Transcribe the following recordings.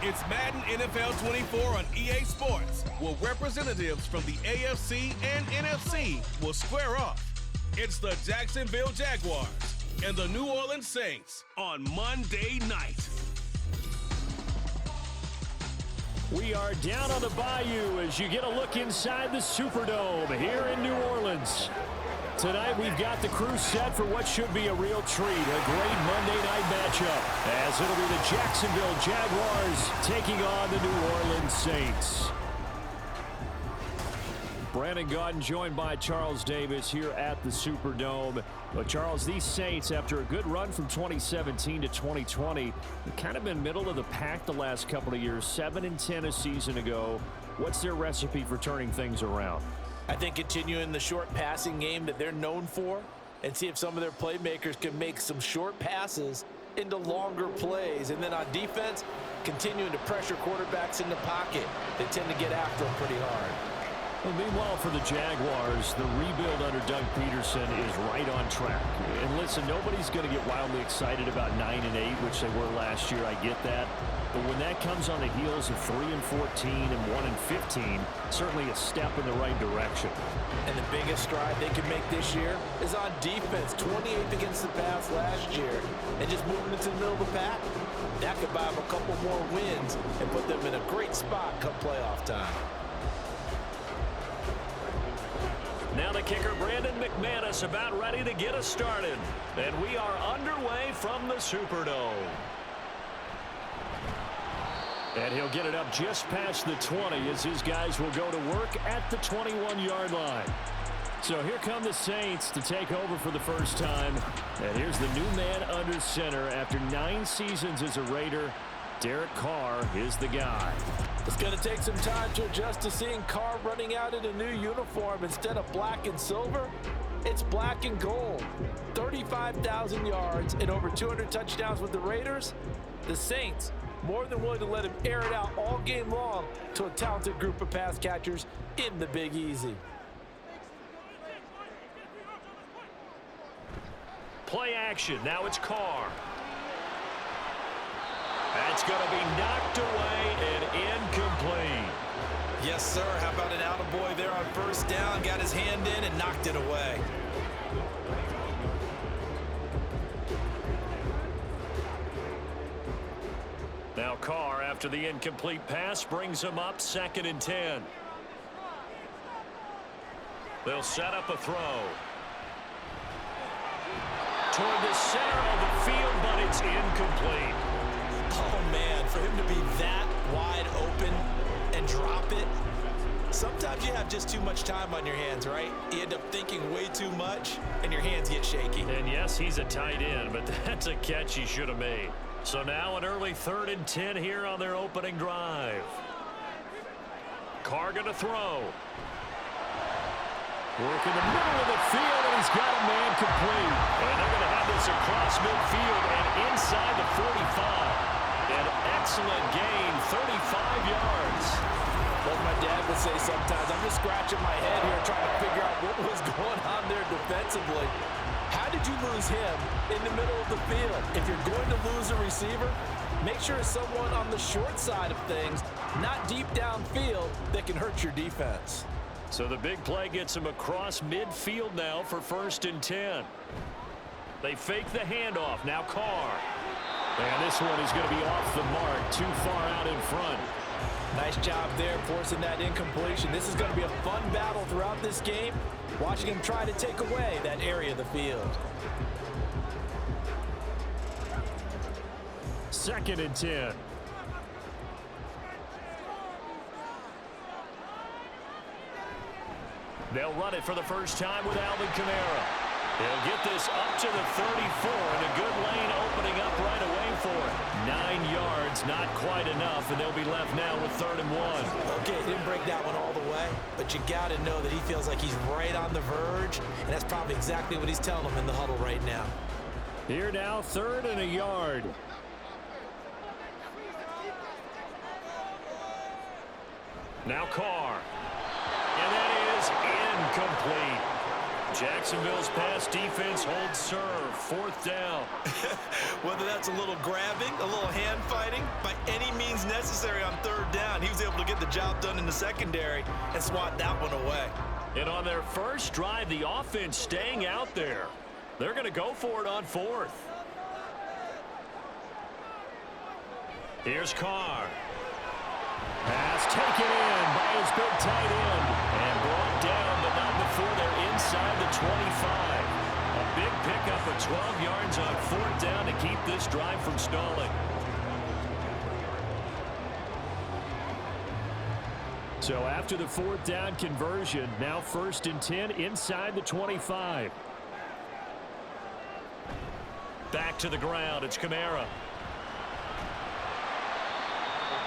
It's Madden NFL 24 on EA Sports, where representatives from the AFC and NFC will square off. It's the Jacksonville Jaguars and the New Orleans Saints on Monday night. We are down on the bayou as you get a look inside the Superdome here in New Orleans. Tonight we've got the crew set for what should be a real treat, a great Monday night matchup, as it'll be the Jacksonville Jaguars taking on the New Orleans Saints. Brandon Gaudin joined by Charles Davis here at the Superdome. But Charles, these Saints, after a good run from 2017 to 2020, have kind of been middle of the pack the last couple of years, 7-10 a season ago. What's their recipe for turning things around? I think continuing the short passing game that they're known for and see if some of their playmakers can make some short passes into longer plays. And then on defense, continuing to pressure quarterbacks in the pocket. They tend to get after them pretty hard. Well, meanwhile, for the Jaguars, the rebuild under Doug Peterson is right on track. And listen, nobody's going to get wildly excited about 9-8, which they were last year. I get that. But when that comes on the heels of 3-14 and 1-15, certainly a step in the right direction. And the biggest stride they can make this year is on defense. 28th against the pass last year. And just moving into the middle of the pack, that could buy them a couple more wins and put them in a great spot come playoff time. Now the kicker, Brandon McManus, about ready to get us started. And we are underway from the Superdome. And he'll get it up just past the 20 as his guys will go to work at the 21-yard line. So here come the Saints to take over for the first time. And here's the new man under center after 9 seasons as a Raider. Derek Carr is the guy. It's going to take some time to adjust to seeing Carr running out in a new uniform instead of black and silver. It's black and gold. 35,000 yards and over 200 touchdowns with the Raiders. The Saints more than willing to let him air it out all game long to a talented group of pass catchers in the Big Easy. Play action. Now it's Carr. That's going to be knocked away and incomplete. Yes, sir. How about an attaboy there on first down? Got his hand in and knocked it away. Now Carr, after the incomplete pass, brings him up 2nd and 10. They'll set up a throw. Toward the center of the field, but it's incomplete. Oh, man, for him to be that wide open and drop it. Sometimes you have just too much time on your hands, right? You end up thinking way too much, and your hands get shaky. And yes, he's a tight end, but that's a catch he should have made. So now an early 3rd and 10 here on their opening drive. Carr going to throw. Work in the middle of the field, and he's got a man complete. And they're going to have this across midfield and inside the 45. An excellent gain, 35 yards. Like my dad would say sometimes, I'm just scratching my head here trying to figure out what was going on there defensively. How did you lose him in the middle of the field? If you're going to lose a receiver, make sure it's someone on the short side of things, not deep downfield, that can hurt your defense. So the big play gets him across midfield now for 1st and 10. They fake the handoff. Now Carr. And this one is going to be off the mark, too far out in front. Nice job there forcing that incompletion. This is going to be a fun battle throughout this game, watching him try to take away that area of the field. 2nd and 10. They'll run it for the first time with Alvin Kamara. He'll get this up to the 34, and a good lane opening up right away for it. 9 yards, not quite enough, and they'll be left now with 3rd and 1. Okay, didn't break that one all the way, but you got to know that he feels like he's right on the verge, and that's probably exactly what he's telling them in the huddle right now. Here now, 3rd and a yard. Now Carr. And that is incomplete. Jacksonville's pass defense holds serve. 4th down. Whether that's a little grabbing, a little hand fighting, by any means necessary on 3rd down, he was able to get the job done in the secondary and swat that one away. And on their first drive, the offense staying out there. They're going to go for it on 4th. Here's Carr. Pass taken in by his big tight end. And brought down, but not before they're inside the 25. A big pickup of 12 yards on 4th down to keep this drive from stalling. So after the 4th down conversion, now 1st and 10 inside the 25. Back to the ground, it's Kamara.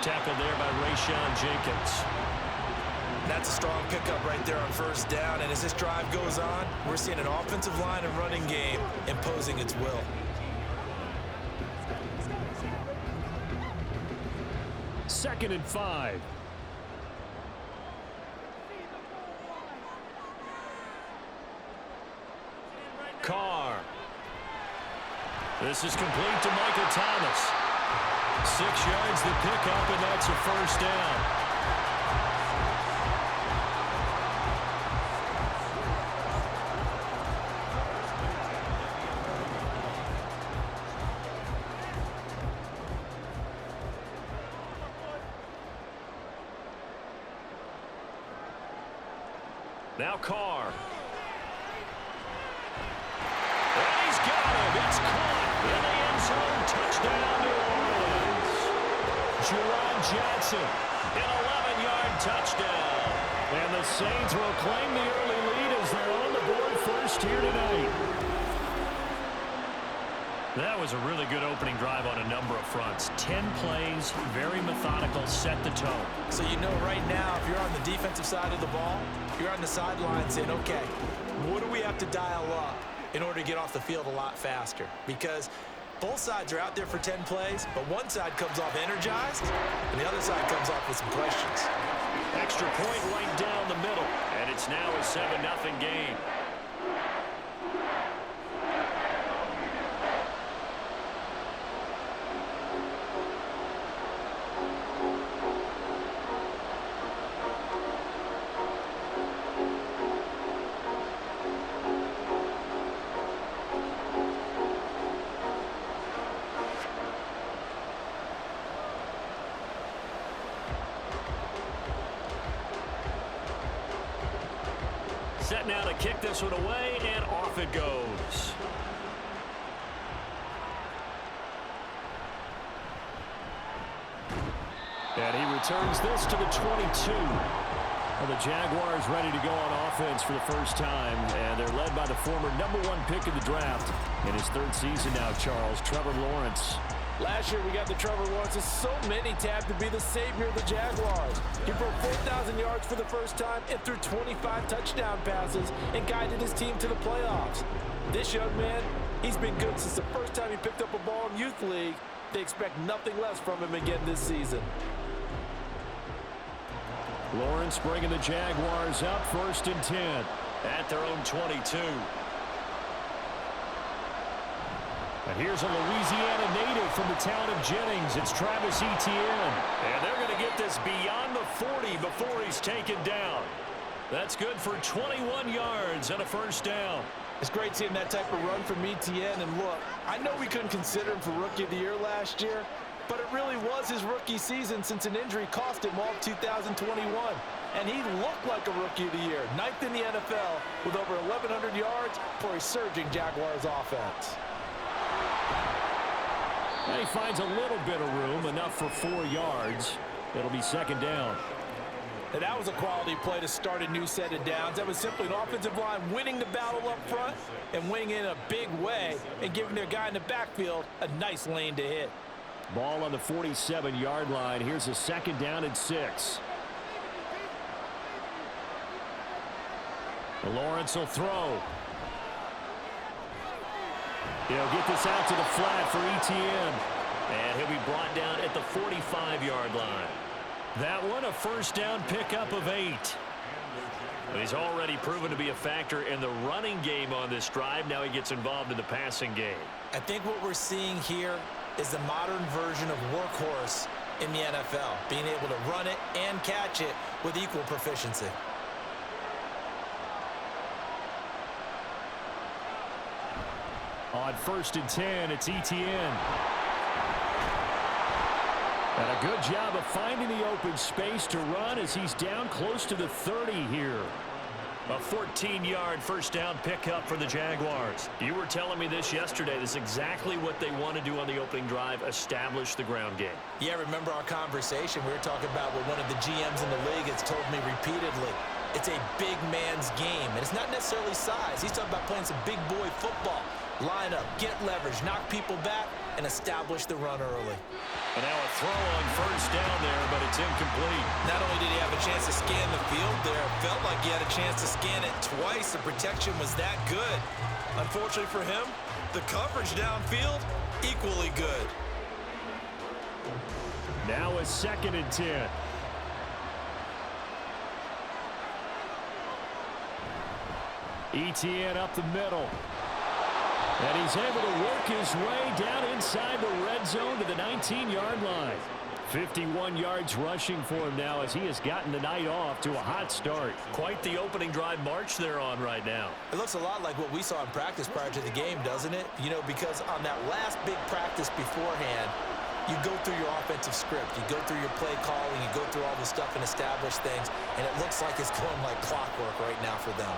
Tackled there by Rayshon Jenkins. That's a strong pickup right there on 1st down, and as this drive goes on, we're seeing an offensive line and running game imposing its will. Second and 5. Carr. This is complete to Michael Thomas. 6 yards the pickup, and that's a 1st down. Now Carr. And he's got him. It's caught in the end zone. Touchdown, New Orleans. Jerron Johnson, an 11-yard touchdown. And the Saints will claim the early lead as they're on the board first here tonight. That was a really good opening drive on a number of fronts. 10 plays, very methodical, set the tone. So you know right now, if you're on the defensive side of the ball, you're on the sideline saying, okay, what do we have to dial up in order to get off the field a lot faster? Because both sides are out there for 10 plays, but one side comes off energized, and the other side comes off with some questions. Extra point right down the middle, and it's now a 7-0 game. Set now to kick this one away, and off it goes. And he returns this to the 22. Well, the Jaguars ready to go on offense for the first time, and they're led by the former #1 pick in the draft. In his 3rd season now, Charles, Trevor Lawrence. Last year, we got the Trevor Lawrence. So many tabbed to be the savior of the Jaguars. He broke 4,000 yards for the first time and threw 25 touchdown passes and guided his team to the playoffs. This young man, he's been good since the first time he picked up a ball in Youth League. They expect nothing less from him again this season. Lawrence bringing the Jaguars up 1st and 10 at their own 22. And here's a Louisiana native from the town of Jennings. It's Travis Etienne. And they're going to get this beyond the 40 before he's taken down. That's good for 21 yards and a 1st down. It's great seeing that type of run from Etienne. And look, I know we couldn't consider him for Rookie of the Year last year, but it really was his rookie season since an injury cost him all of 2021. And he looked like a Rookie of the Year, 9th in the NFL with over 1,100 yards for a surging Jaguars offense. And he finds a little bit of room, enough for 4 yards. It'll be 2nd down. And that was a quality play to start a new set of downs. That was simply an offensive line winning the battle up front and winning in a big way and giving their guy in the backfield a nice lane to hit. Ball on the 47-yard line. Here's a 2nd down and 6. Lawrence will throw. He'll get this out to the flat for Etienne. And he'll be brought down at the 45-yard line. That one, a 1st down pickup of 8. He's already proven to be a factor in the running game on this drive. Now he gets involved in the passing game. I think what we're seeing here is the modern version of workhorse in the NFL, being able to run it and catch it with equal proficiency. On 1st and 10, it's Etienne. And a good job of finding the open space to run as he's down close to the 30 here. A 14-yard first down pickup for the Jaguars. You were telling me this yesterday. This is exactly what they want to do on the opening drive, establish the ground game. Yeah, remember our conversation? We were talking about what one of the GMs in the league has told me repeatedly. It's a big man's game, and it's not necessarily size. He's talking about playing some big boy football. Line up, get leverage, knock people back, and establish the run early. And now a throw on first down there, but it's incomplete. Not only did he have a chance to scan the field there, it felt like he had a chance to scan it twice. The protection was that good. Unfortunately for him, the coverage downfield, equally good. Now a 2nd and 10. Etienne up the middle. And he's able to work his way down inside the red zone to the 19-yard line. 51 yards rushing for him now as he has gotten the night off to a hot start. Quite the opening drive march they're on right now. It looks a lot like what we saw in practice prior to the game, doesn't it? You know, because on that last big practice beforehand, you go through your offensive script, you go through your play calling, you go through all the stuff and establish things, and it looks like it's going like clockwork right now for them.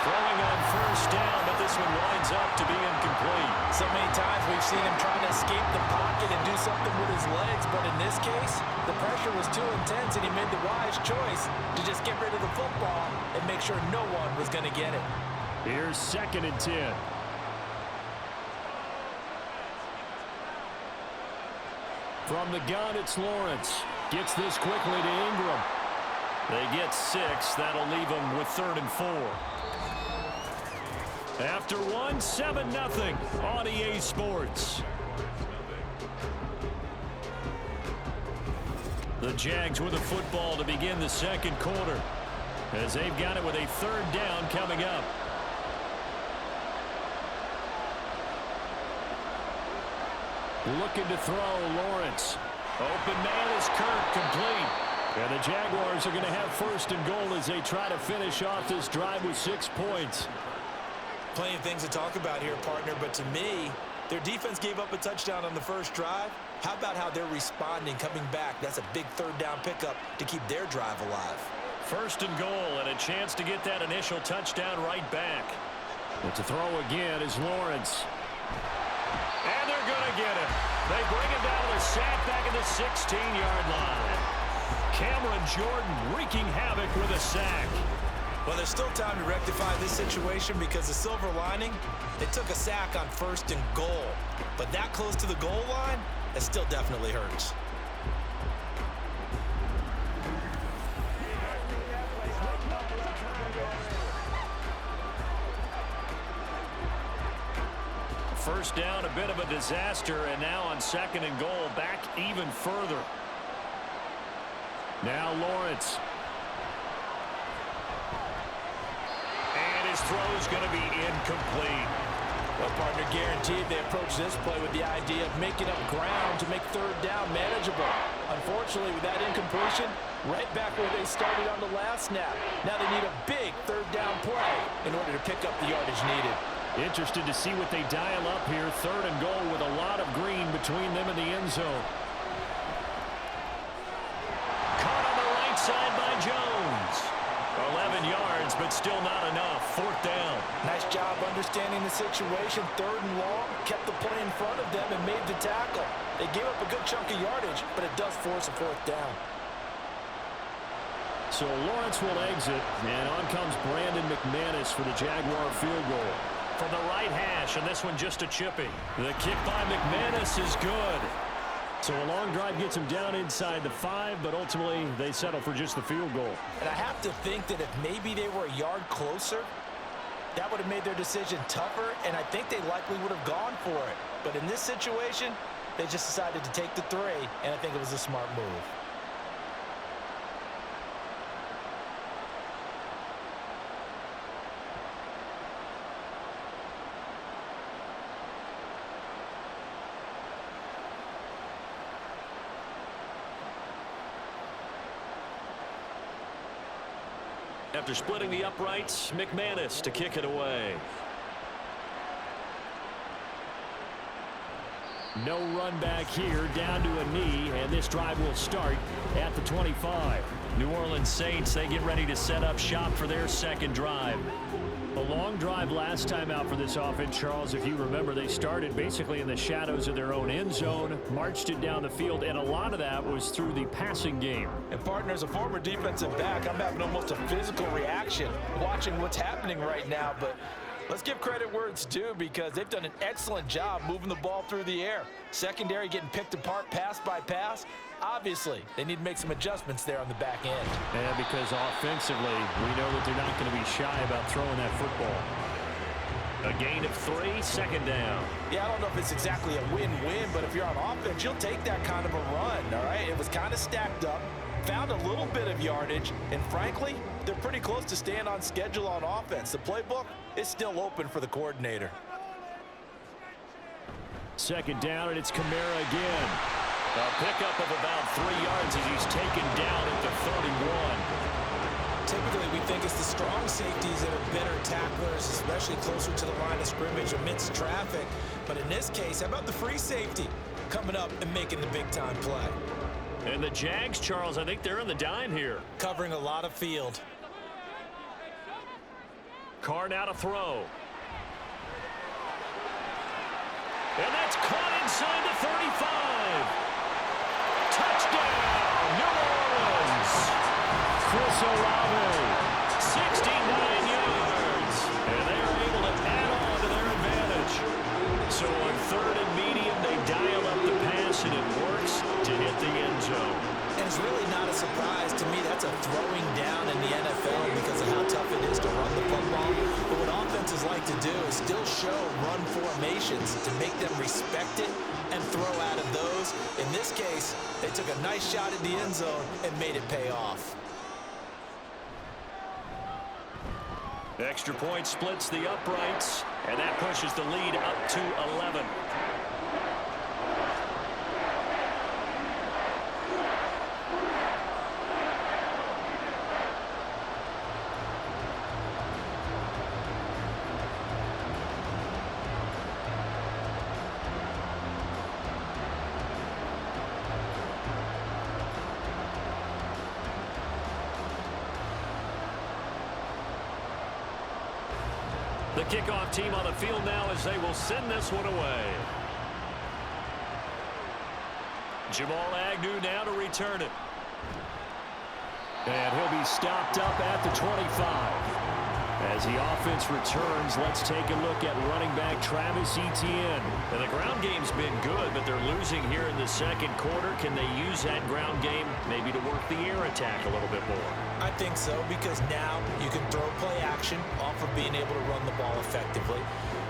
Throwing on first down, but this one winds up to be incomplete. So many times we've seen him trying to escape the pocket and do something with his legs, but in this case, the pressure was too intense and he made the wise choice to just get rid of the football and make sure no one was going to get it. Here's 2nd and 10. From the gun, it's Lawrence. Gets this quickly to Ingram. They get 6. That'll leave them with 3rd and 4. After 7-0 on EA Sports. The Jags with a football to begin the second quarter as they've got it with a 3rd down coming up. Looking to throw, Lawrence. Open man is Kirk, complete. And the Jaguars are going to have 1st and goal as they try to finish off this drive with 6 points. Plenty of things to talk about here, partner, but to me, their defense gave up a touchdown on the first drive. How about how they're responding, coming back? That's a big 3rd down pickup to keep their drive alive. 1st and goal and a chance to get that initial touchdown right back. But to throw again is Lawrence. And they're going to get him. They bring him down with a sack back at the 16-yard line. Cameron Jordan wreaking havoc with a sack. Well, there's still time to rectify this situation because the silver lining, they took a sack on 1st and goal. But that close to the goal line, that still definitely hurts. First down, a bit of a disaster, and now on 2nd and goal, back even further. Now Lawrence. And his throw is going to be incomplete. Well, partner, guaranteed they approach this play with the idea of making up ground to make 3rd down manageable. Unfortunately, with that incompletion, right back where they started on the last snap. Now they need a big 3rd down play in order to pick up the yardage needed. Interested to see what they dial up here. 3rd and goal with a lot of green between them and the end zone. Caught on the right side by Jones. 11 yards, but still not enough. 4th down. Nice job understanding the situation. 3rd and long, kept the play in front of them and made the tackle. They gave up a good chunk of yardage, but it does force a 4th down. So Lawrence will exit, and on comes Brandon McManus for the Jaguar field goal. From the right hash, and this one just a chipping. The kick by McManus is good. So a long drive gets him down inside the 5, but ultimately they settle for just the field goal. And I have to think that if maybe they were a yard closer, that would have made their decision tougher, and I think they likely would have gone for it. But in this situation, they just decided to take the 3, and I think it was a smart move. After splitting the uprights, McManus to kick it away. No run back here, down to a knee, and this drive will start at the 25. New Orleans Saints, they get ready to set up shop for their second drive. A long drive last time out for this offense, Charles. If you remember, they started basically in the shadows of their own end zone, marched it down the field, and a lot of that was through the passing game. And partner, as a former defensive back, I'm having almost a physical reaction watching what's happening right now, but let's give credit where it's due because they've done an excellent job moving the ball through the air. Secondary getting picked apart pass by pass. Obviously, they need to make some adjustments there on the back end. And because offensively, we know that they're not going to be shy about throwing that football. A gain of 3, second down. Yeah, I don't know if it's exactly a win-win, but if you're on offense, you'll take that kind of a run, all right? It was kind of stacked up, found a little bit of yardage, and frankly, they're pretty close to staying on schedule on offense. The playbook is still open for the coordinator. Second down, and it's Kamara again. A pickup of about 3 yards as he's taken down at the 31. Typically, we think it's the strong safeties that are better tacklers, especially closer to the line of scrimmage amidst traffic. But in this case, how about the free safety coming up and making the big-time play? And the Jags, Charles, I think they're in the dime here. Covering a lot of field. Carr now to throw. And that's caught inside the 35. Touchdown, New Orleans. Chris Olave, 69 yards. And they are able to add on to their advantage. So on third and medium, they dial up the pass, and it works to hit the end zone. And it's really not a surprise to me. That's a throwing down in the NFL because of how tough it is to run the football. But what offenses like to do is still show run formations to make them respect it and throw out of those. In this case, they took a nice shot at the end zone and made it pay off. Extra point splits the uprights, and that pushes the lead up to 11. The kickoff team on the field now as they will send this one away. Jamal Agnew now to return it. And he'll be stopped up at the 25. As the offense returns, let's take a look at running back Travis Etienne. And the ground game's been good, but they're losing here in the second quarter. Can they use that ground game maybe to work the air attack a little bit more? I think so, because now you can throw play action off of being able to run the ball effectively.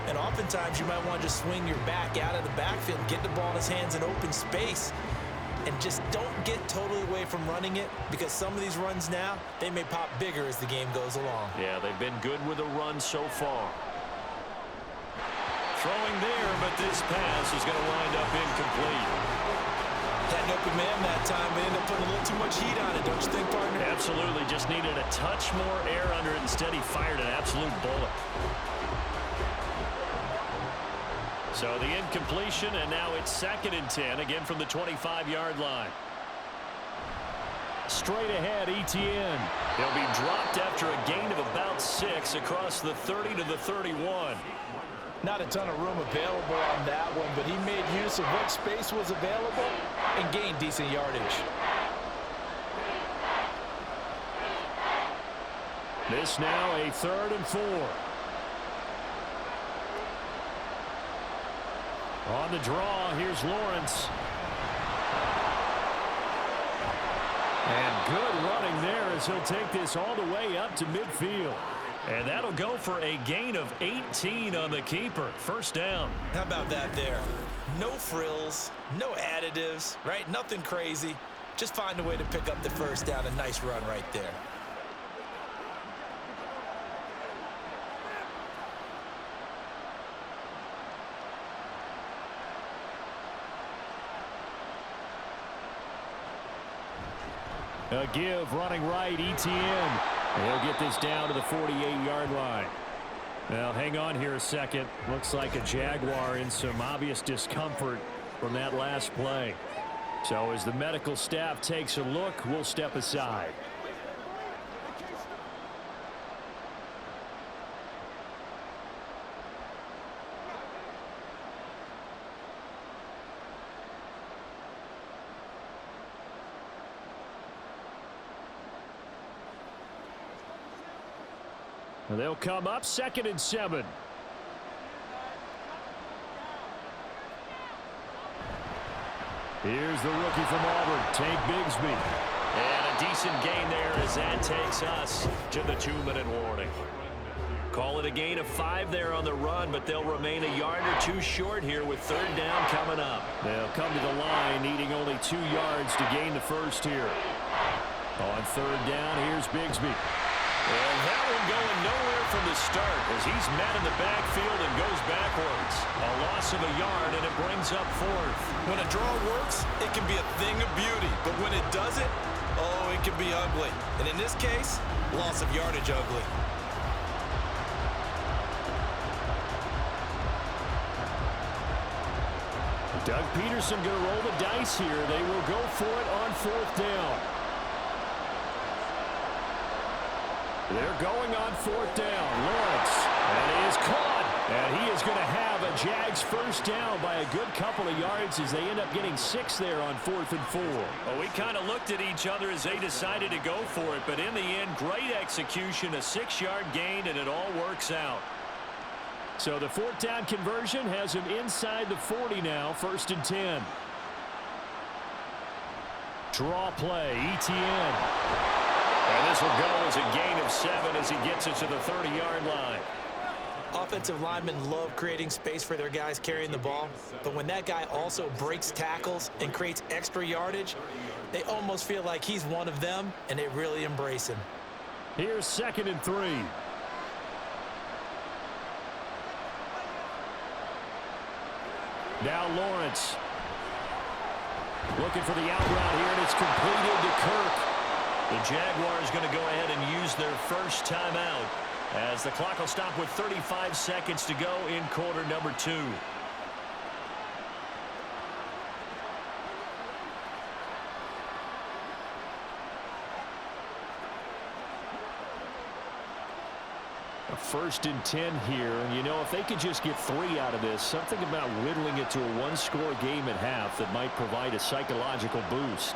And oftentimes you might want to just swing your back out of the backfield, get the ball in his hands in open space, and just don't get totally away from running it, because some of these runs now, they may pop bigger as the game goes along. Yeah, they've been good with a run so far. Throwing there, but this pass is going to wind up incomplete. Had an open man that time, but ended up putting a little too much heat on it, don't you think, partner? Absolutely, just needed a touch more air under it. Instead, he fired an absolute bullet. So the incompletion, and now it's 2nd and 10, again from the 25-yard line. Straight ahead, Etienne. He'll be dropped after a gain of about 6 across the 30 to the 31. Not a ton of room available on that one, but he made use of what space was available and gained decent yardage. This now a 3rd and 4. On the draw, here's Lawrence. And good running there as he'll take this all the way up to midfield. And that'll go for a gain of 18 on the keeper. First down. How about that there? No frills, no additives, right? Nothing crazy. Just find a way to pick up the first down. A nice run right there. A give running right, Etienne. He'll get this down to the 48-yard line. Now, hang on here a second. Looks like a Jaguar in some obvious discomfort from that last play. So as the medical staff takes a look, we'll step aside. They'll come up 2nd and 7. Here's the rookie from Auburn, Tank Bigsby. And a decent gain there as that takes us to the 2-minute warning. Call it a gain of 5 there on the run, but they'll remain a yard or 2 short here with 3rd down coming up. They'll come to the line needing only 2 yards to gain the first here. On 3rd down, here's Bigsby. And that one going nowhere from the start as he's met in the backfield and goes backwards. A loss of a yard, and it brings up 4th. When a draw works, it can be a thing of beauty. But when it doesn't, oh, it can be ugly. And in this case, loss of yardage ugly. Doug Peterson going to roll the dice here. They will go for it on 4th down. They're going on 4th down. Lawrence, and he is caught. And he is going to have a Jags first down by a good couple of yards as they end up getting 6 there on 4th and 4. Well, we kind of looked at each other as they decided to go for it, but in the end, great execution, a 6-yard gain, and it all works out. So the 4th down conversion has him inside the 40 now, 1st and 10. Draw play, ETN. And this will go as a gain of 7 as he gets it to the 30-yard line. Offensive linemen love creating space for their guys carrying the ball, but when that guy also breaks tackles and creates extra yardage, they almost feel like he's one of them, and they really embrace him. Here's 2nd and 3. Now Lawrence. Looking for the out route here, and it's completed to Kirk. The Jaguars going to go ahead and use their first timeout as the clock will stop with 35 seconds to go in quarter number 2. A 1st and 10 here, and you know, if they could just get 3 out of this, something about whittling it to a 1-score game at half that might provide a psychological boost.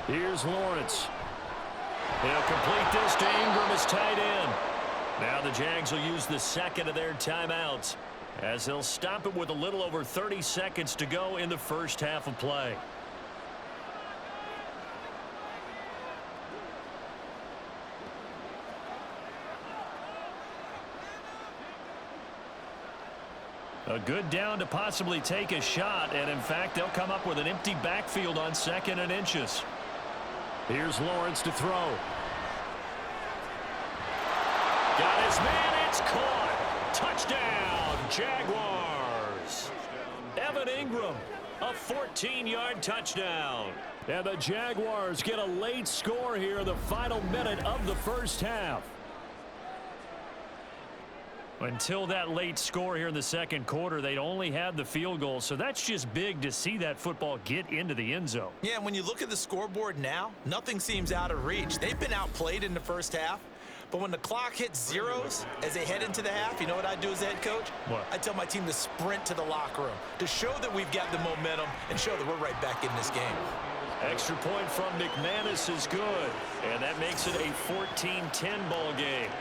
Here's Lawrence. He'll complete this to Ingram as tight end. Now the Jags will use the second of their timeouts as they'll stop it with a little over 30 seconds to go in the first half of play. A good down to possibly take a shot, and in fact, they'll come up with an empty backfield on 2nd and inches. Here's Lawrence to throw. Got his man, it's caught. Touchdown, Jaguars. Evan Ingram, a 14-yard touchdown. And the Jaguars get a late score here in the final minute of the first half. Until that late score here in the second quarter, they'd only had the field goal, so that's just big to see that football get into the end zone. Yeah, when you look at the scoreboard now, nothing seems out of reach. They've been outplayed in the first half, but when the clock hits zeros as they head into the half, you know what I do as head coach? What? I tell my team to sprint to the locker room to show that we've got the momentum and show that we're right back in this game. Extra point from McManus is good, and that makes it a 14-10 ball game.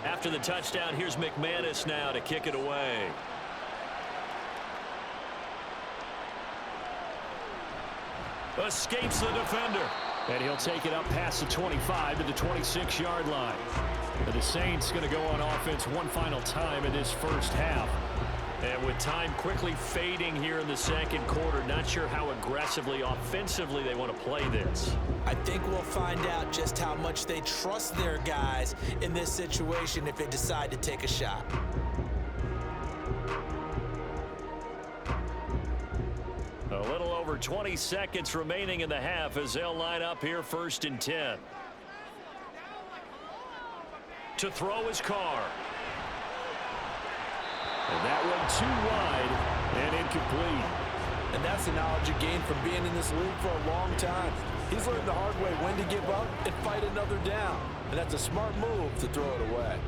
After the touchdown, here's McManus now to kick it away. Escapes the defender. And he'll take it up past the 25 to the 26-yard line. And the Saints going to go on offense one final time in this first half. And with time quickly fading here in the second quarter, not sure how aggressively, offensively they want to play this. I think we'll find out just how much they trust their guys in this situation if they decide to take a shot. A little over 20 seconds remaining in the half as they'll line up here 1st and 10. To throw his Carr. And that one too wide and incomplete. And that's the knowledge you gain from being in this league for a long time. He's learned the hard way when to give up and fight another down. And that's a smart move to throw it away.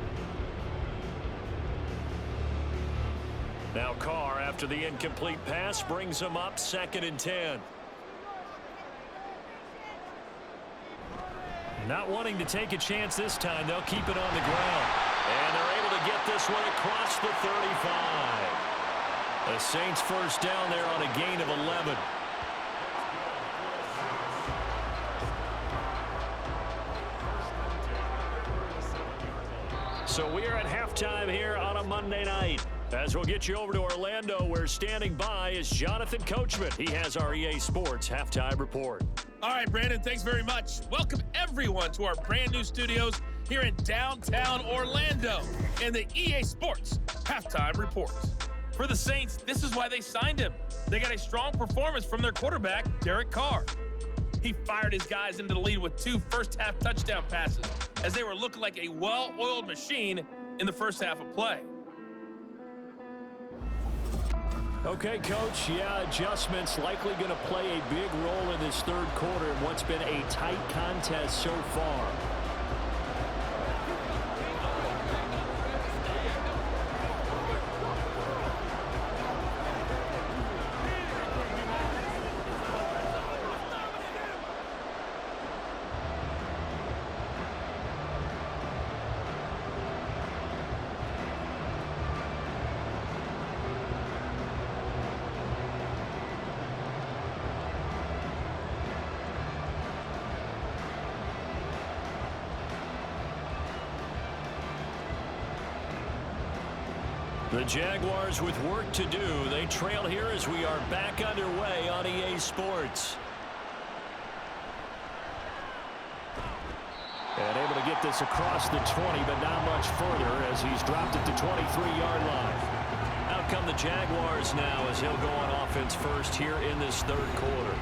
Now Carr, after the incomplete pass, brings him up 2nd and 10. Not wanting to take a chance this time, they'll keep it on the ground. And they're able to get this one across the 35. The Saints first down there on a gain of 11. So we are at halftime here on a Monday night. As we'll get you over to Orlando, where standing by is Jonathan Coachman. He has our EA Sports Halftime Report. All right, Brandon, thanks very much. Welcome, everyone, to our brand new studios here in downtown Orlando and the EA Sports Halftime Report. For the Saints, this is why they signed him. They got a strong performance from their quarterback, Derek Carr. He fired his guys into the lead with 2 first-half touchdown passes as they were looking like a well-oiled machine in the first half of play. Okay, Coach, yeah, adjustments likely going to play a big role in this third quarter in what's been a tight contest so far. The Jaguars with work to do. They trail here as we are back underway on EA Sports. And able to get this across the 20, but not much further as he's dropped it to 23-yard line. Out come the Jaguars now as he'll go on offense first here in this third quarter.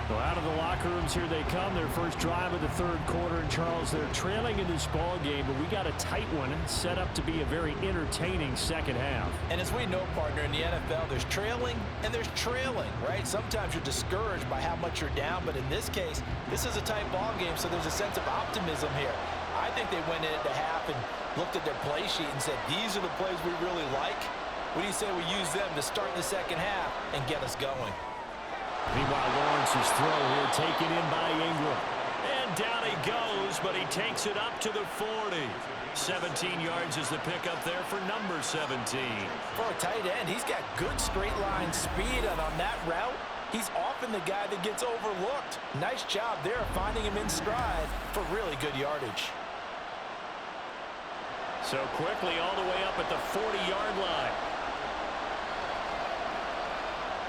Well, out of the locker rooms here they come. Their first drive of the third quarter. And, Charles, they're trailing in this ball game, but we got a tight one set up to be a very entertaining second half. And as we know, partner, in the NFL, there's trailing and there's trailing, right? Sometimes you're discouraged by how much you're down, but in this case, this is a tight ball game, so there's a sense of optimism here. I think they went into half and looked at their play sheet and said, these are the plays we really like. What do you say we use them to start the second half and get us going? Meanwhile, Lawrence's throw here taken in by Ingram. And down he goes, but he takes it up to the 40. 17 yards is the pickup there for number 17. For a tight end, he's got good straight line speed, and on that route, he's often the guy that gets overlooked. Nice job there finding him in stride for really good yardage. So quickly all the way up at the 40-yard line.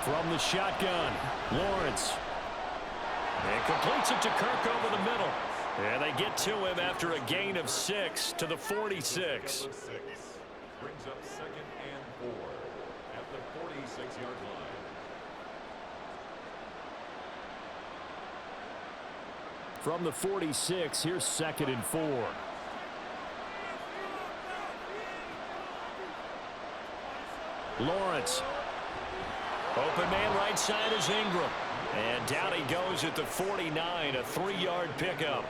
From the shotgun, Lawrence. And completes it to Kirk over the middle. And they get to him after a gain of 6 to the 46. Brings up 2nd and 4 at the 46-yard line. From the 46, here's 2nd and 4. Lawrence. Open man right side is Ingram. And down he goes at the 49, a 3-yard pickup.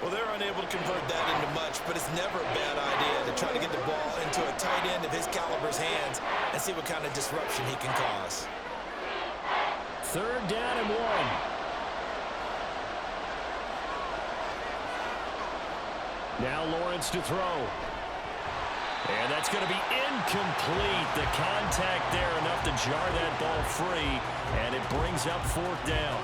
Well, they're unable to convert that into much, but it's never a bad idea to try to get the ball into a tight end of his caliber's hands and see what kind of disruption he can cause. 3rd down and 1. Now Lawrence to throw. And that's going to be incomplete. The contact there enough to jar that ball free, and it brings up 4th down.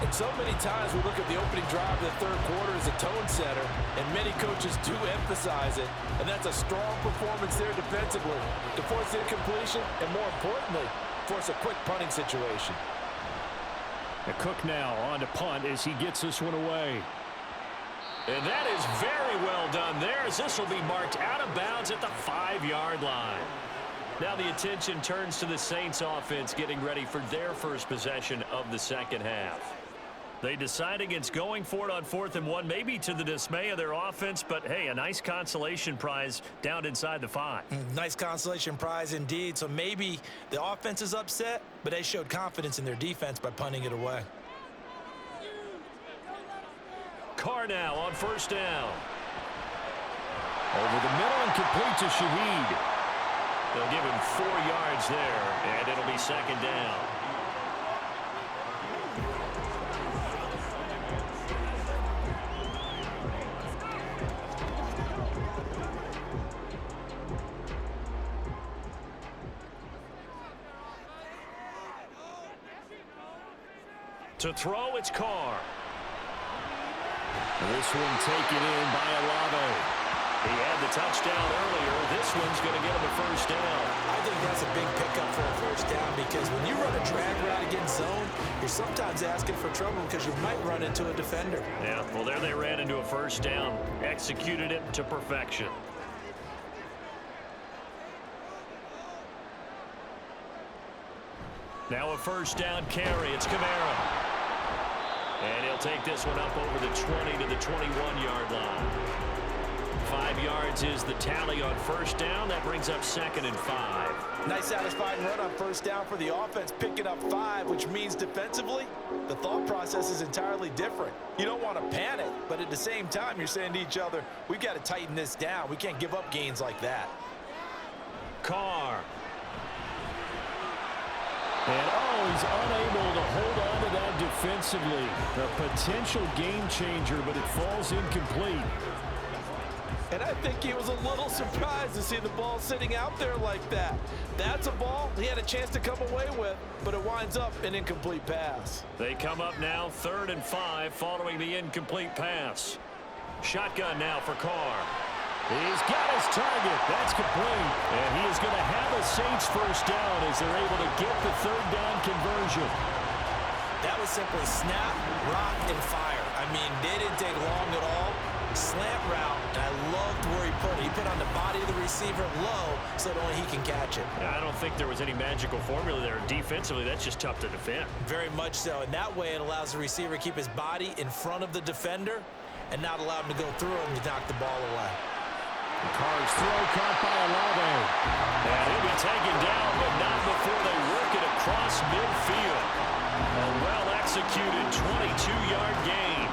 And so many times we look at the opening drive of the third quarter as a tone setter, and many coaches do emphasize it. And that's a strong performance there defensively to force the incompletion and, more importantly, force a quick punting situation. And Cook now on to punt as he gets this one away. And that is very well done there, as this will be marked out of bounds at the 5-yard line. Now the attention turns to the Saints offense getting ready for their first possession of the second half. They decide against going for it on 4th and 1, maybe to the dismay of their offense, but hey, a nice consolation prize down inside the 5. Nice consolation prize indeed. So maybe the offense is upset, but they showed confidence in their defense by punting it away. Carr now on first down. Over the middle and complete to Shaheed. They'll give him 4 yards there, and it'll be second down. To throw, it's Carr. This one taken in by Olave. He had the touchdown earlier. This one's going to get him a first down. I think that's a big pickup for a first down, because when you run a drag route against zone, you're sometimes asking for trouble because you might run into a defender. Yeah, well, there they ran into a first down. Executed it to perfection. Now a first down carry. It's Kamara. And he'll take this one up over the 20 to the 21-yard line. 5 yards is the tally on first down. That brings up 2nd and 5. Nice satisfying run on first down for the offense, picking up 5, which means defensively, the thought process is entirely different. You don't want to panic, but at the same time, you're saying to each other, we've got to tighten this down. We can't give up gains like that. Carr. And, he's unable to hold on to that defensively. A potential game changer, but it falls incomplete. And I think he was a little surprised to see the ball sitting out there like that. That's a ball he had a chance to come away with, but it winds up an incomplete pass. They come up now 3rd and 5 following the incomplete pass. Shotgun now for Carr. He's got his target. That's complete. And he is going to have a Saints first down as they're able to get the 3rd down conversion. That was simply snap, rock, and fire. I mean, they didn't take long at all. Slant route, and I loved where he put it. He put on the body of the receiver low so that only he can catch it. I don't think there was any magical formula there. Defensively, that's just tough to defend. Very much so. And that way it allows the receiver to keep his body in front of the defender and not allow him to go through him to knock the ball away. Carr's throw caught by Olave. And he'll be taken down, but not before they work it across midfield. A well-executed 22-yard gain.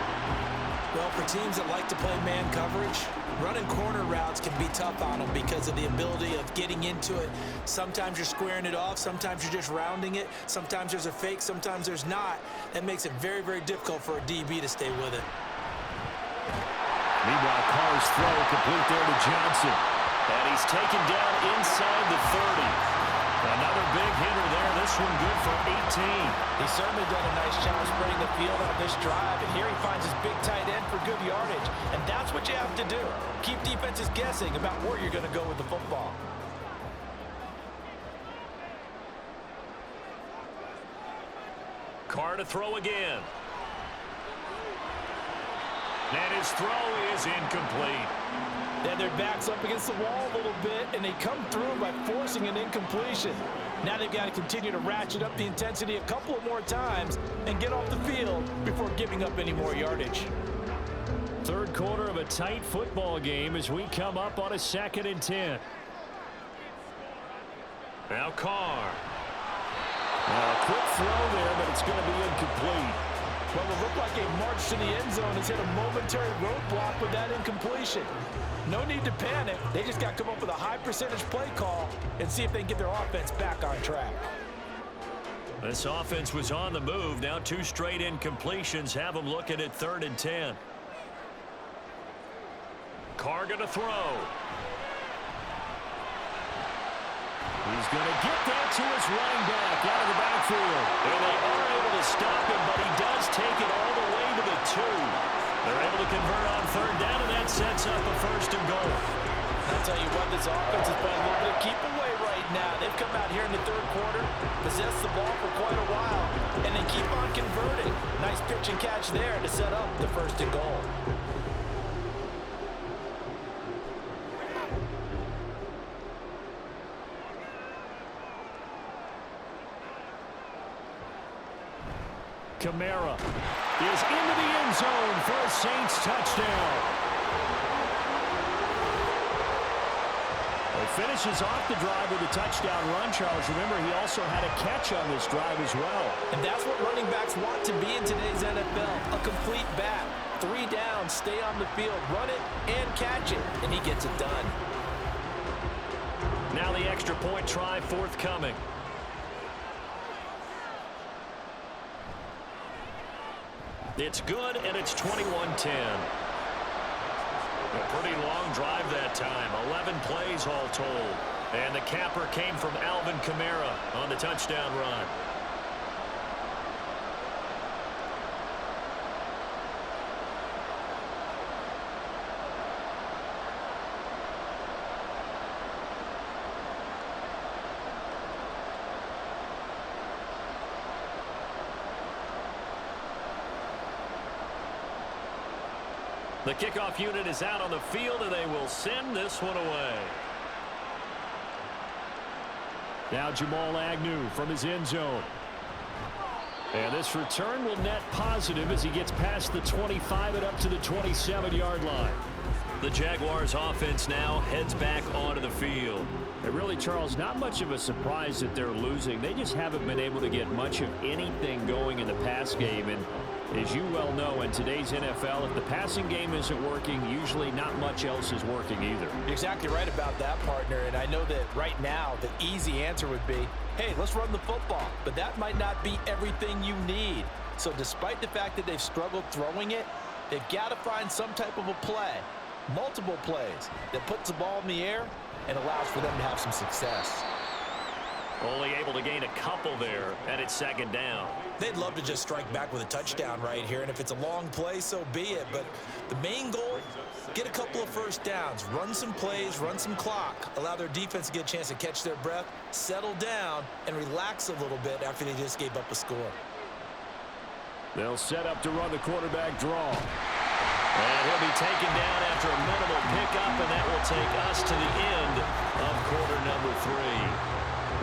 Well, for teams that like to play man coverage, running corner routes can be tough on them because of the ability of getting into it. Sometimes you're squaring it off. Sometimes you're just rounding it. Sometimes there's a fake. Sometimes there's not. That makes it very, very difficult for a DB to stay with it. Meanwhile, Carr's throw complete there to Johnson. And he's taken down inside the 30. Another big hitter there. This one good for 18. He's certainly done a nice job spreading the field on this drive, and here he finds his big tight end for good yardage. And that's what you have to do. Keep defenses guessing about where you're going to go with the football. Carr to throw again. And his throw is incomplete. And their back's up against the wall a little bit, and they come through by forcing an incompletion. Now they've got to continue to ratchet up the intensity a couple of more times and get off the field before giving up any more yardage. 3rd quarter of a tight football game as we come up on a 2nd and 10. Now Carr. A quick throw there, but it's going to be incomplete. Well, it looked like a march to the end zone has hit a momentary roadblock with that incompletion. No need to panic. They just got to come up with a high percentage play call and see if they can get their offense back on track. This offense was on the move. Now 2 straight incompletions have them looking at 3rd and 10. Carr going to throw. He's going to get that to his running back out of the backfield. And they are able to stop him, but he does take it all the way to the 2. They're able to convert on 3rd down, and that sets up a 1st and goal. I'll tell you what, this offense is playing a little bit of keep away right now. They've come out here in the 3rd quarter, possessed the ball for quite a while, and they keep on converting. Nice pitch and catch there to set up the 1st and goal. Kamara is into the end zone for a Saints touchdown. He finishes off the drive with a touchdown run, Charles. Remember, he also had a catch on this drive as well. And that's what running backs want to be in today's NFL, a complete back. 3 downs, stay on the field, run it and catch it, and he gets it done. Now the extra point try forthcoming. It's good, and it's 21-10. A pretty long drive that time. 11 plays all told. And the capper came from Alvin Kamara on the touchdown run. The kickoff unit is out on the field, and they will send this one away. Now Jamal Agnew from his end zone. And this return will net positive as he gets past the 25 and up to the 27-yard line. The Jaguars offense now heads back onto the field. And really, Charles, not much of a surprise that they're losing. They just haven't been able to get much of anything going in the pass game. And as you well know, in today's NFL, if the passing game isn't working, usually not much else is working either. You're exactly right about that, partner. And I know that right now the easy answer would be, hey, let's run the football. But that might not be everything you need. So despite the fact that they've struggled throwing it, they've got to find some type of a play, multiple plays, that puts the ball in the air and allows for them to have some success. Only able to gain a couple there, and it's 2nd down. They'd love to just strike back with a touchdown right here, and if it's a long play, so be it. But the main goal, get a couple of 1st downs, run some plays, run some clock, allow their defense to get a chance to catch their breath, settle down, and relax a little bit after they just gave up a score. They'll set up to run the quarterback draw. And he'll be taken down after a minimal pickup, and that will take us to the end of quarter number 3.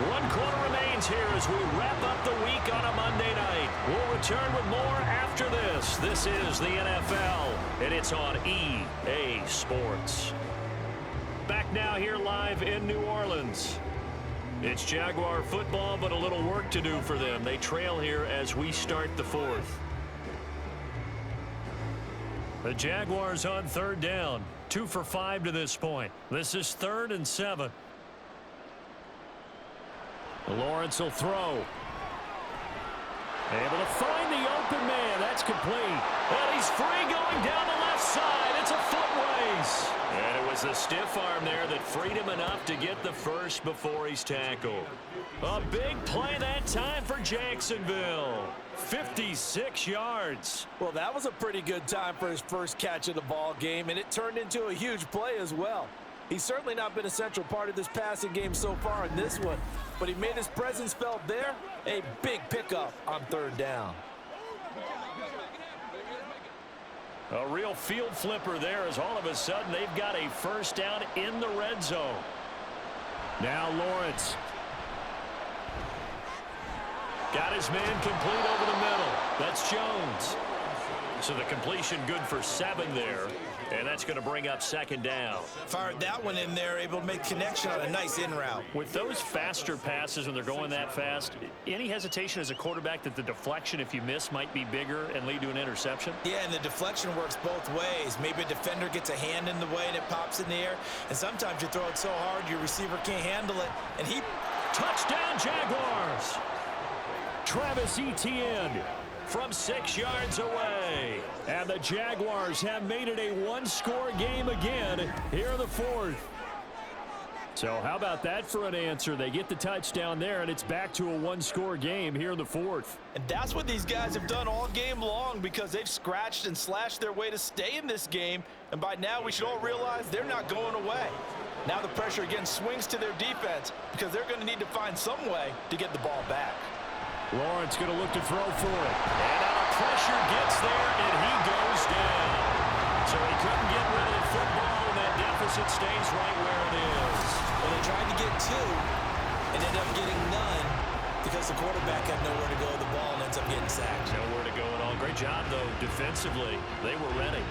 1 quarter remains here as we wrap up the week on a Monday night. We'll return with more after this. This is the NFL, and it's on EA Sports. Back now here live in New Orleans. It's Jaguar football, but a little work to do for them. They trail here as we start the 4th. The Jaguars on 3rd down. 2 for 5 to this point. This is 3rd and 7. Lawrence will throw. Able to find the open man. That's complete. And he's free going down the left side. It's a foot race. And it was the stiff arm there that freed him enough to get the first before he's tackled. A big play that time for Jacksonville. 56 yards. Well, that was a pretty good time for his first catch of the ball game, and it turned into a huge play as well. He's certainly not been a central part of this passing game so far in this one, but he made his presence felt there. A big pickup on 3rd down. A real field flipper there as all of a sudden they've got a 1st down in the red zone. Now Lawrence. Got his man complete over the middle. That's Jones. So the completion good for 7 there. And that's going to bring up 2nd down. Fired that one in there, able to make connection on a nice in route. With those faster passes when they're going that fast, any hesitation as a quarterback that the deflection, if you miss, might be bigger and lead to an interception? Yeah, and the deflection works both ways. Maybe a defender gets a hand in the way and it pops in the air. And sometimes you throw it so hard your receiver can't handle it. And he... Touchdown, Jaguars! Travis Etienne from 6 yards away. And the Jaguars have made it a 1-score game again here in the 4th. So how about that for an answer? They get the touchdown there, and it's back to a one-score game here in the fourth. And that's what these guys have done all game long because they've scratched and slashed their way to stay in this game. And by now, we should all realize they're not going away. Now the pressure again swings to their defense because they're going to need to find some way to get the ball back. Lawrence going to look to throw for it. And now the pressure gets there, and he goes down. So he couldn't get rid of the football, and that deficit stays right where it is. Well, they tried to get 2 and ended up getting none because the quarterback had nowhere to go with the ball and ends up getting sacked. Nowhere to go at all. Great job, though, defensively. They were ready.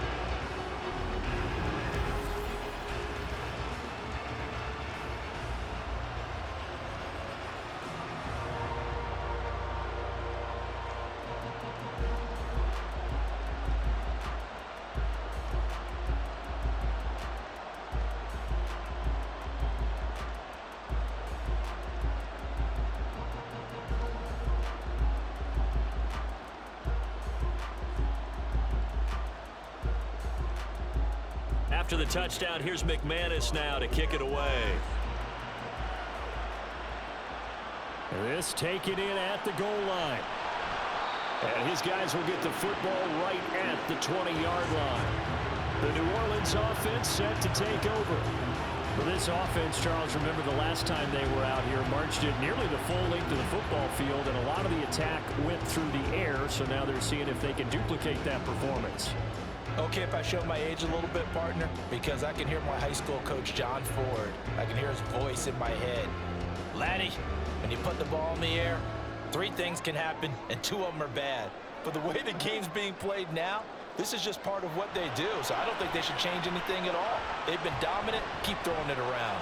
After the touchdown, here's McManus now to kick it away. This taken in at the goal line. And his guys will get the football right at the 20-yard line. The New Orleans offense set to take over. For this offense, Charles, remember the last time they were out here, marched it nearly the full length of the football field, and a lot of the attack went through the air, so now they're seeing if they can duplicate that performance. Okay, if I show my age a little bit, partner, because I can hear my high school coach, John Ford. I can hear his voice in my head. Laddie, when you put the ball in the air, 3 things can happen, and 2 of them are bad. But the way the game's being played now, this is just part of what they do, so I don't think they should change anything at all. They've been dominant. Keep throwing it around.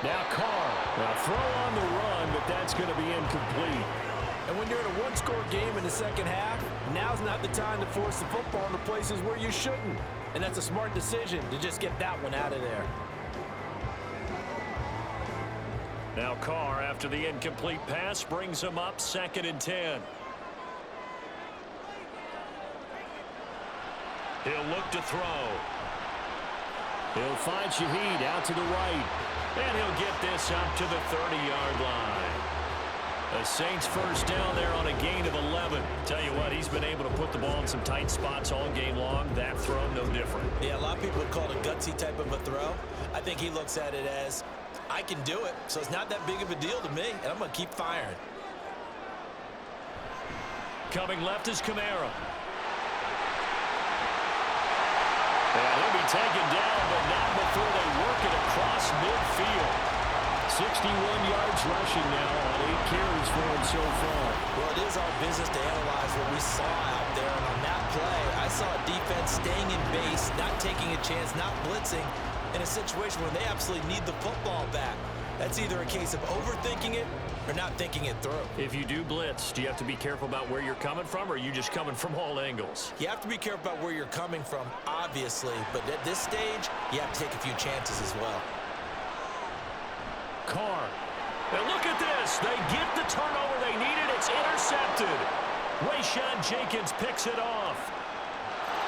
Now Carr, a throw on the run, but that's going to be incomplete. And when you're in a one-score game in the second half, now's not the time to force the football into places where you shouldn't. And that's a smart decision to just get that one out of there. Now Carr, after the incomplete pass, brings him up 2nd and 10. He'll look to throw. He'll find Shaheed out to the right. And he'll get this up to the 30-yard line. The Saints first down there on a gain of 11. Tell you what, he's been able to put the ball in some tight spots all game long. That throw, no different. Yeah, a lot of people would call it a gutsy type of a throw. I think he looks at it as, I can do it, so it's not that big of a deal to me, and I'm going to keep firing. Coming left is Kamara. And he'll be taken down, but not before they work it across midfield. 61 yards rushing now on 8 carries for him so far. Well, it is our business to analyze what we saw out there. And on that play, I saw a defense staying in base, not taking a chance, not blitzing, in a situation where they absolutely need the football back. That's either a case of overthinking it or not thinking it through. If you do blitz, do you have to be careful about where you're coming from, or are you just coming from all angles? You have to be careful about where you're coming from, obviously. But at this stage, you have to take a few chances as well. Carr. And look at this. They get the turnover they needed. It's intercepted. Rayshawn Jenkins picks it off.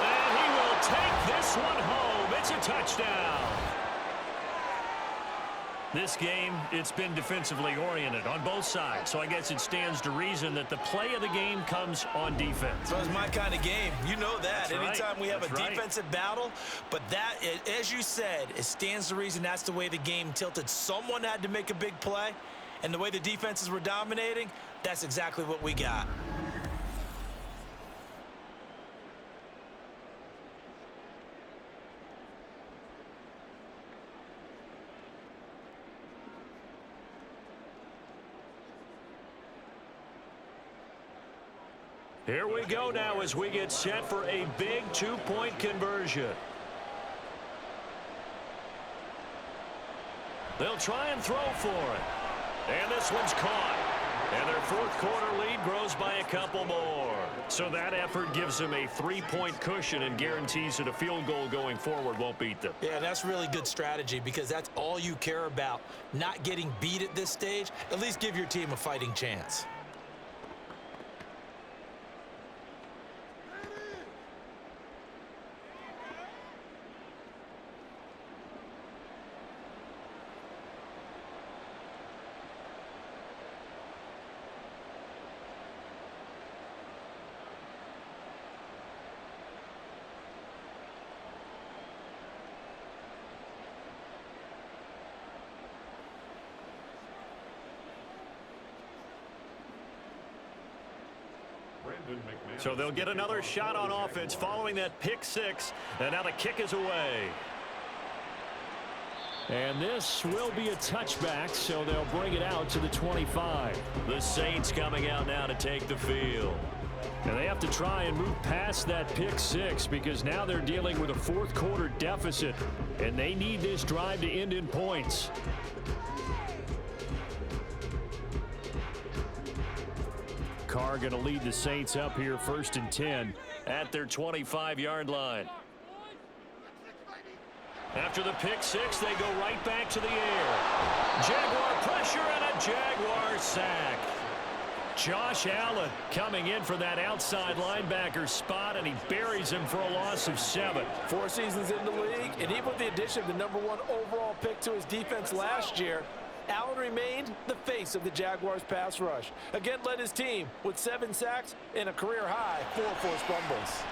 And he will take this one home. It's a touchdown. This game, it's been defensively oriented on both sides. So I guess it stands to reason that the play of the game comes on defense. So it's my kind of game. You know that. That's right. Anytime we have That's a right. defensive battle. But that, as you said, it stands to reason that's the way the game tilted. Someone had to make a big play. And the way the defenses were dominating, that's exactly what we got. Here we go now as we get set for a big 2-point conversion. They'll try and throw for it. And this one's caught. And their fourth quarter lead grows by a couple more. So that effort gives them a 3-point cushion and guarantees that a field goal going forward won't beat them. Yeah, that's really good strategy because that's all you care about. Not getting beat at this stage. At least give your team a fighting chance. So they'll get another shot on offense following that pick six. And now the kick is away. And this will be a touchback, so they'll bring it out to the 25. The Saints coming out now to take the field. And they have to try and move past that pick six because now they're dealing with a fourth quarter deficit, and they need this drive to end in points. Carr going to lead the Saints up here 1st and 10. At their 25-yard line. After the pick six, they go right back to the air. Jaguar pressure and a Jaguar sack. Josh Allen coming in for that outside linebacker spot, and he buries him for a loss of 7. 4 seasons in the league, and even with the addition of the #1 overall pick to his defense last year, Allen remained the face of the Jaguars pass rush. Again, led his team with 7 sacks and a career-high 4 forced fumbles.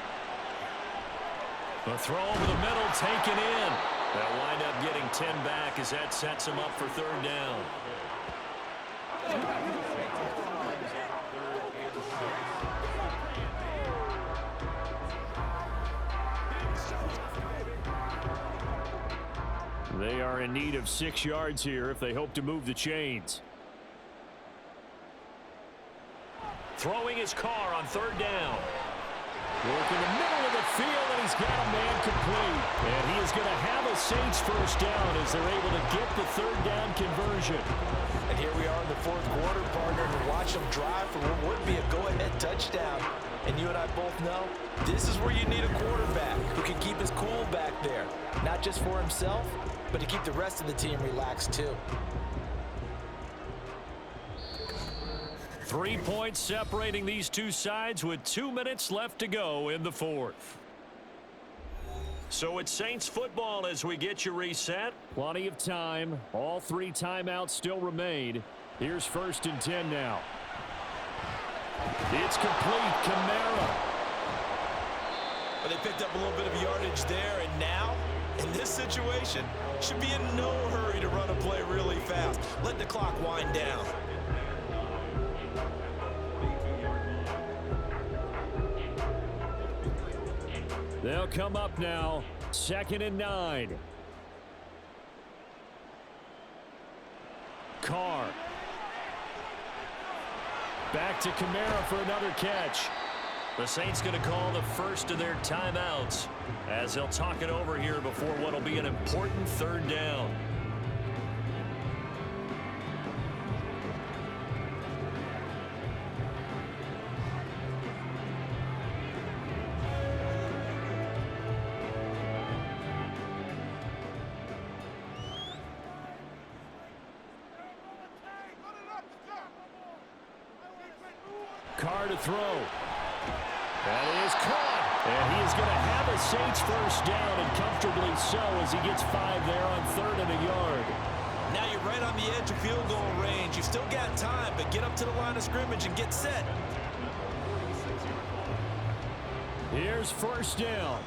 A throw over the middle, taken in. They'll wind up getting 10 back as that sets them up for 3rd down. They are in need of 6 yards here if they hope to move the chains. Throwing his Carr on 3rd down. Working the middle of the field, and he's got a man complete. And he is going to have a Saints 1st down as they're able to get the 3rd down conversion. And here we are in the 4th quarter, partner, and watch them drive for what would be a go-ahead touchdown. And you and I both know this is where you need a quarterback who can keep his cool back there. Not just for himself, but to keep the rest of the team relaxed too. 3 points separating these two sides with 2 minutes left to go in the 4th. So it's Saints football as we get you reset. Plenty of time. All 3 timeouts still remain. Here's 1st and 10 now. It's complete. Kamara. Well, they picked up a little bit of yardage there, and now, in this situation, should be in no hurry to run a play really fast. Let the clock wind down. They'll come up now. 2nd and 9. Carr. Back to Kamara for another catch. The Saints going to call the first of their timeouts as they'll talk it over here before what will be an important 3rd down. Carr to throw. That is caught. And he is going to have a Saints 1st down, and comfortably so as he gets 5 there on 3rd and a yard. Now you're right on the edge of field goal range. You've still got time, but get up to the line of scrimmage and get set. Here's 1st down.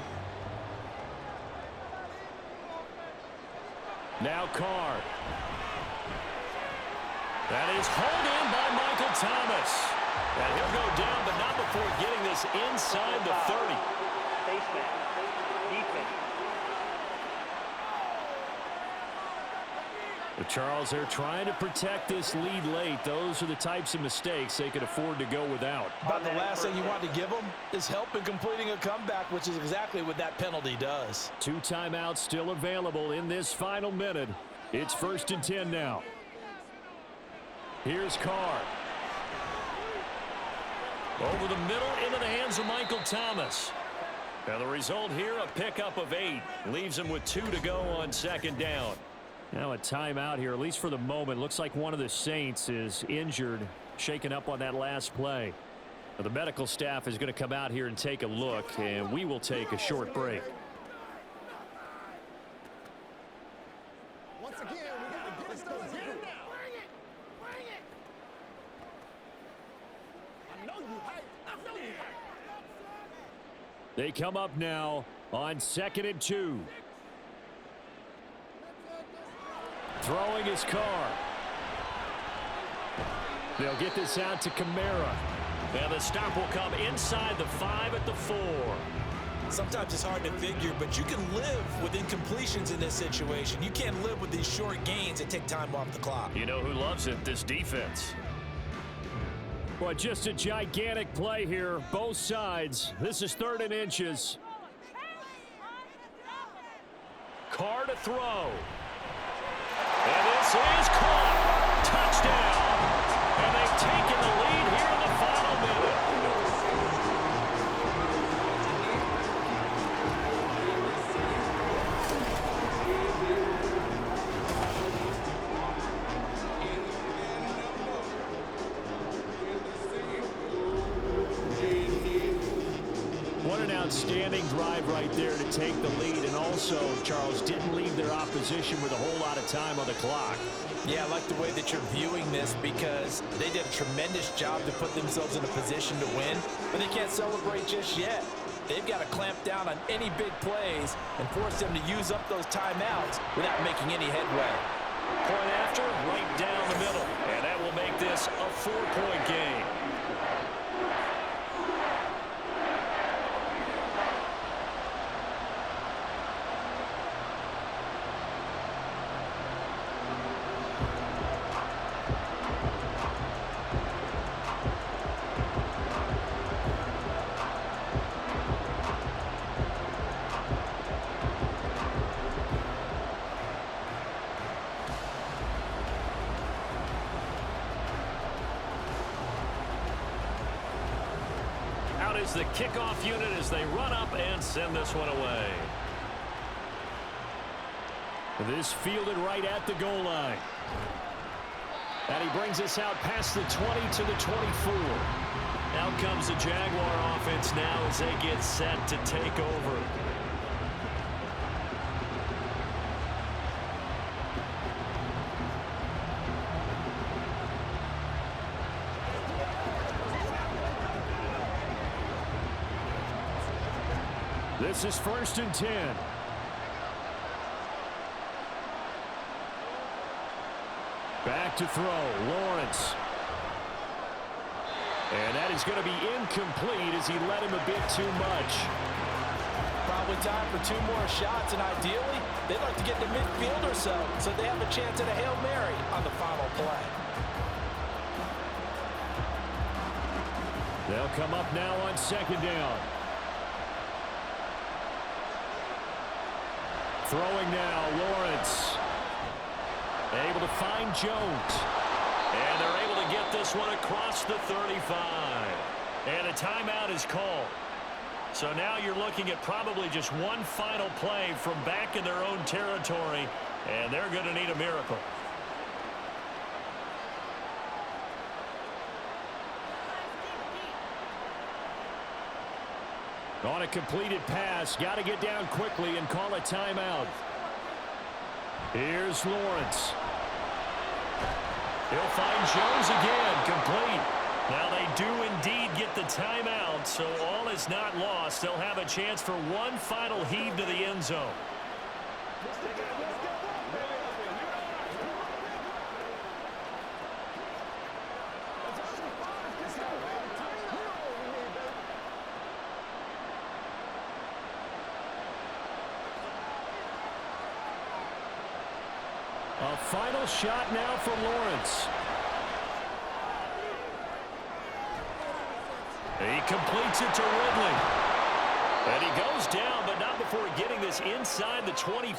Now Carr. That is hauled in by Michael Thomas. And he'll go down, but not before getting this inside the 30. But Charles, they're trying to protect this lead late. Those are the types of mistakes they could afford to go without. About the last thing you want to give them is help in completing a comeback, which is exactly what that penalty does. 2 timeouts still available in this final minute. It's 1st and 10 now. Here's Carr. Over the middle into the hands of Michael Thomas. Now the result here, a pickup of 8. Leaves him with 2 to go on 2nd down. Now a timeout here, at least for the moment. Looks like one of the Saints is injured, shaken up on that last play. Now the medical staff is going to come out here and take a look, and we will take a short break. Once again, we got to get it done here now. Bring it. I know you hype. They come up now on 2nd and 2. Throwing his Carr. They'll get this out to Kamara. And the stop will come inside the 5 at the 4. Sometimes it's hard to figure, but you can live with incompletions in this situation. You can't live with these short gains that take time off the clock. You know who loves it? This defense. Well, just a gigantic play here, both sides. This is 3rd and inches. Carr to throw. And this is caught. Touchdown. And they've taken the lead here in the final minute. What an outstanding drive right there to take the lead. And also, Charles, didn't leave their opposition with a whole lot of time on the clock. Yeah, I like the way that you're viewing this because they did a tremendous job to put themselves in a position to win, but they can't celebrate just yet. They've got to clamp down on any big plays and force them to use up those timeouts without making any headway. Point after, right down the middle. And that will make this a 4-point game. Is the kickoff unit as they run up and send this one away. This fielded right at the goal line. And he brings us out past the 20 to the 24. Out comes the Jaguar offense now as they get set to take over. This is 1st and 10. Back to throw, Lawrence. And that is going to be incomplete as he let him a bit too much. Probably time for 2 more shots, and ideally, they'd like to get to midfield or so they have a chance at a Hail Mary on the final play. They'll come up now on 2nd down. Throwing now, Lawrence. Able to find Jones. And they're able to get this one across the 35. And a timeout is called. So now you're looking at probably just one final play from back in their own territory, and they're going to need a miracle. On a completed pass, got to get down quickly and call a timeout. Here's Lawrence. He'll find Jones again, complete. Now they do indeed get the timeout, so all is not lost. They'll have a chance for one final heave to the end zone. A final shot now for Lawrence. He completes it to Ridley. And he goes down, but not before getting this inside the 25. It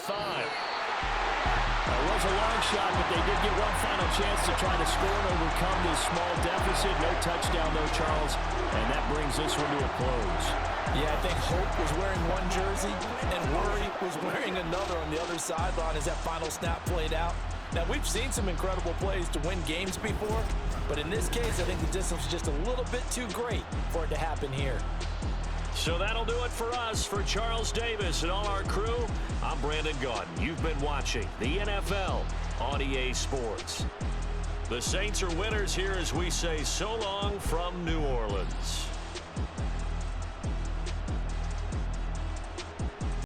was a long shot, but they did get one final chance to try to score and overcome this small deficit. No touchdown, though, Charles. And that brings this one to a close. Yeah, I think Hope was wearing one jersey and Worry was wearing another on the other sideline as that final snap played out. Now, we've seen some incredible plays to win games before, but in this case, I think the distance was just a little bit too great for it to happen here. So that'll do it for us. For Charles Davis and all our crew, I'm Brandon Gaudin. You've been watching the NFL on EA Sports. The Saints are winners here as we say so long from New Orleans.